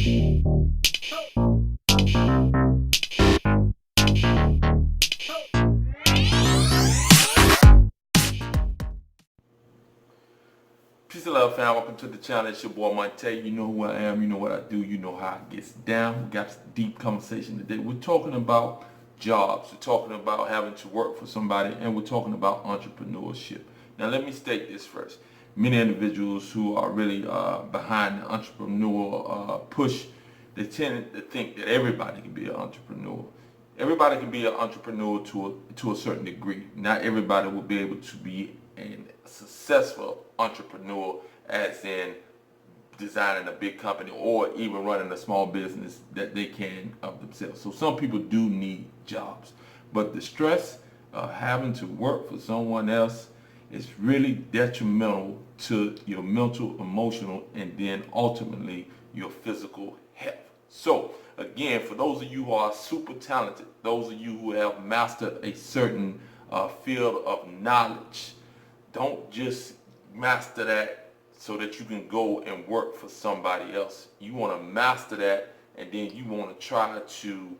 Peace and love, fam. Welcome to the channel. It's your boy Monte. You know who I am. You know what I do. You know how I gets down. We got a deep conversation today. We're talking about jobs. We're talking about having to work for somebody, and we're talking about entrepreneurship. Now, let me state this first. Many individuals who are really behind the entrepreneur push, they tend to think that everybody can be an entrepreneur. Everybody can be an entrepreneur to a certain degree. Not everybody will be able to be a successful entrepreneur, as in designing a big company or even running a small business that they can of themselves. So some people do need jobs, but the stress of having to work for someone else is really detrimental to your mental, emotional, and then ultimately your physical health. So again, for those of you who are super talented, those of you who have mastered a certain field of knowledge, don't just master that so that you can go and work for somebody else. You want to master that, and then you want to try to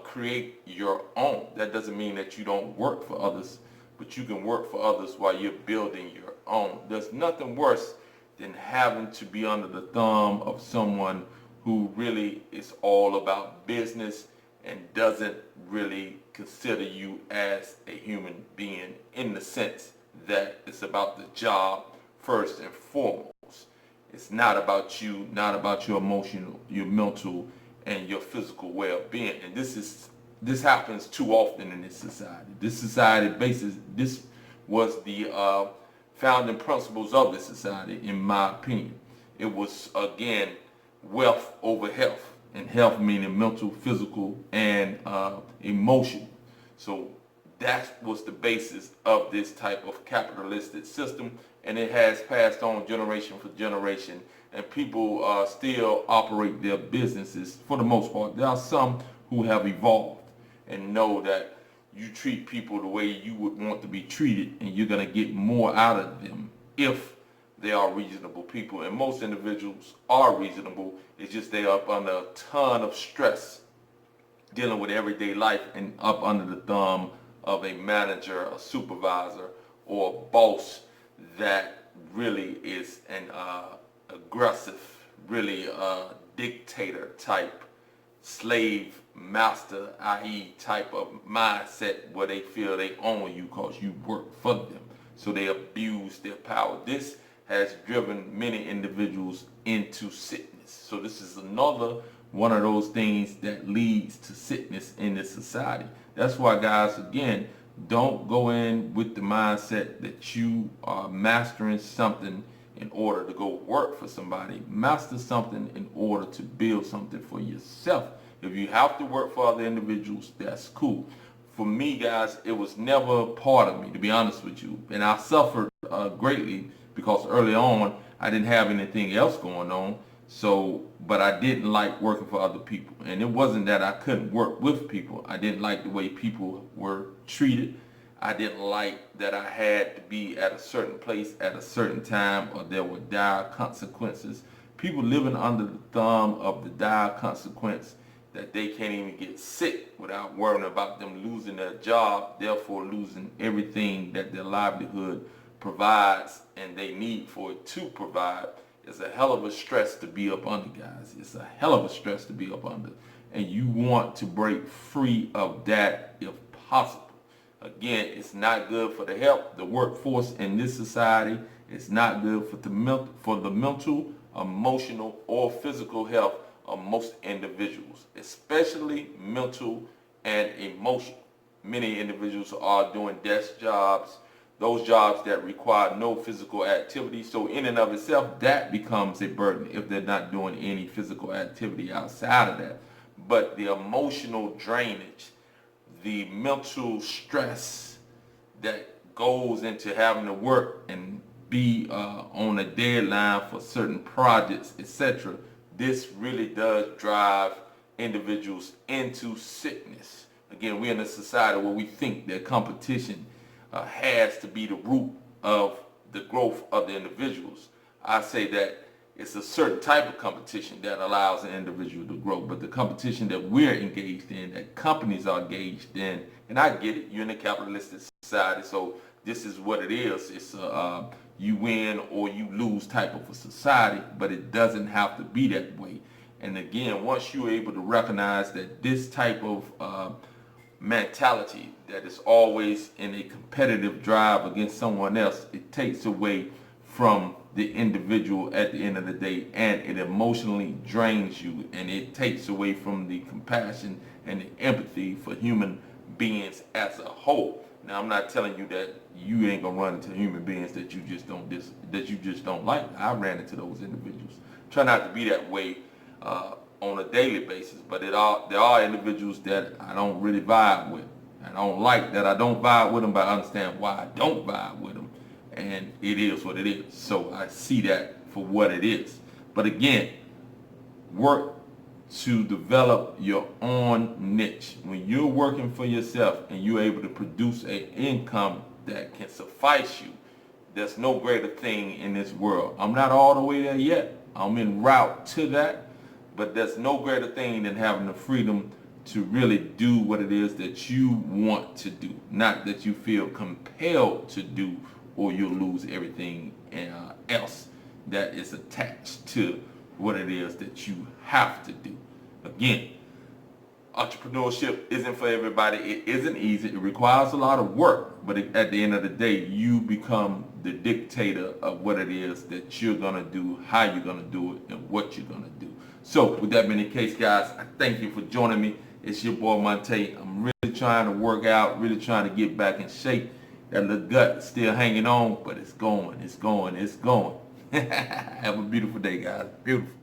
create your own. That doesn't mean that you don't work for others, but you can work for others while you're building your own. There's nothing worse than having to be under the thumb of someone who really is all about business and doesn't really consider you as a human being, in the sense that it's about the job first and foremost. It's not about you, not about your emotional, your mental, and your physical well-being. And this happens too often in this society. This was the founding principles of this society, in my opinion. It was, again, wealth over health, and health meaning mental, physical, and emotional. So that was the basis of this type of capitalistic system, and it has passed on generation for generation, and people still operate their businesses for the most part. There are some who have evolved and know that you treat people the way you would want to be treated, and you're going to get more out of them if they are reasonable people. And most individuals are reasonable. It's just they are up under a ton of stress dealing with everyday life and up under the thumb of a manager, a supervisor, or a boss that really is an aggressive, really dictator type, slave master, i.e. type of mindset where they feel they own you because you work for them. So they abuse their power. This has driven many individuals into sickness. So this is another one of those things that leads to sickness in this society. That's why, guys, again, don't go in with the mindset that you are mastering something in order to go work for somebody. Master something in order to build something for yourself. If you have to work for other individuals, that's cool. For me, guys, it was never a part of me, to be honest with you. And I suffered greatly because early on, I didn't have anything else going on. So, but I didn't like working for other people. And it wasn't that I couldn't work with people. I didn't like the way people were treated. I didn't like that I had to be at a certain place at a certain time, or there were dire consequences. People living under the thumb of the dire consequence that they can't even get sick without worrying about them losing their job, therefore losing everything that their livelihood provides and they need for it to provide. It's a hell of a stress to be up under, guys. It's a hell of a stress to be up under. And you want to break free of that if possible. Again, it's not good for the health, the workforce in this society. It's not good for the mental, emotional, or physical health of most individuals, especially mental and emotional. Many individuals are doing desk jobs, those jobs that require no physical activity. So in and of itself, that becomes a burden if they're not doing any physical activity outside of that. But the emotional drainage, the mental stress that goes into having to work and be on a deadline for certain projects, etc., this really does drive individuals into sickness. Again, we're in a society where we think that competition has to be the root of the growth of the individuals. I say that It's a certain type of competition that allows an individual to grow. But the competition that we're engaged in, that companies are engaged in, and I get it, you're in a capitalistic society, so this is what it is. It's a you win or you lose type of a society, but it doesn't have to be that way. And again, once you're able to recognize that this type of mentality that is always in a competitive drive against someone else, it takes away from the individual at the end of the day, and it emotionally drains you, and it takes away from the compassion and the empathy for human beings as a whole. Now, I'm not telling you that you ain't gonna run into human beings that you just don't like. I ran into those individuals. Try not to be that way on a daily basis, but there are individuals that I don't really vibe with. I don't like that I don't vibe with them, but I understand why I don't vibe with them. And it is what it is. So I see that for what it is. But again, work to develop your own niche. When you're working for yourself and you're able to produce an income that can suffice you, there's no greater thing in this world. I'm not all the way there yet. I'm en route to that. But there's no greater thing than having the freedom to really do what it is that you want to do. Not that you feel compelled to do, or you'll lose everything else that is attached to what it is that you have to do. Again, entrepreneurship isn't for everybody. It isn't easy. It requires a lot of work. But at the end of the day, you become the dictator of what it is that you're going to do, how you're going to do it, and what you're going to do. So with that being the case, guys, I thank you for joining me. It's your boy Monte. I'm really trying to work out, really trying to get back in shape. That little gut is still hanging on, but it's going, it's going, it's going. Have a beautiful day, guys. Beautiful.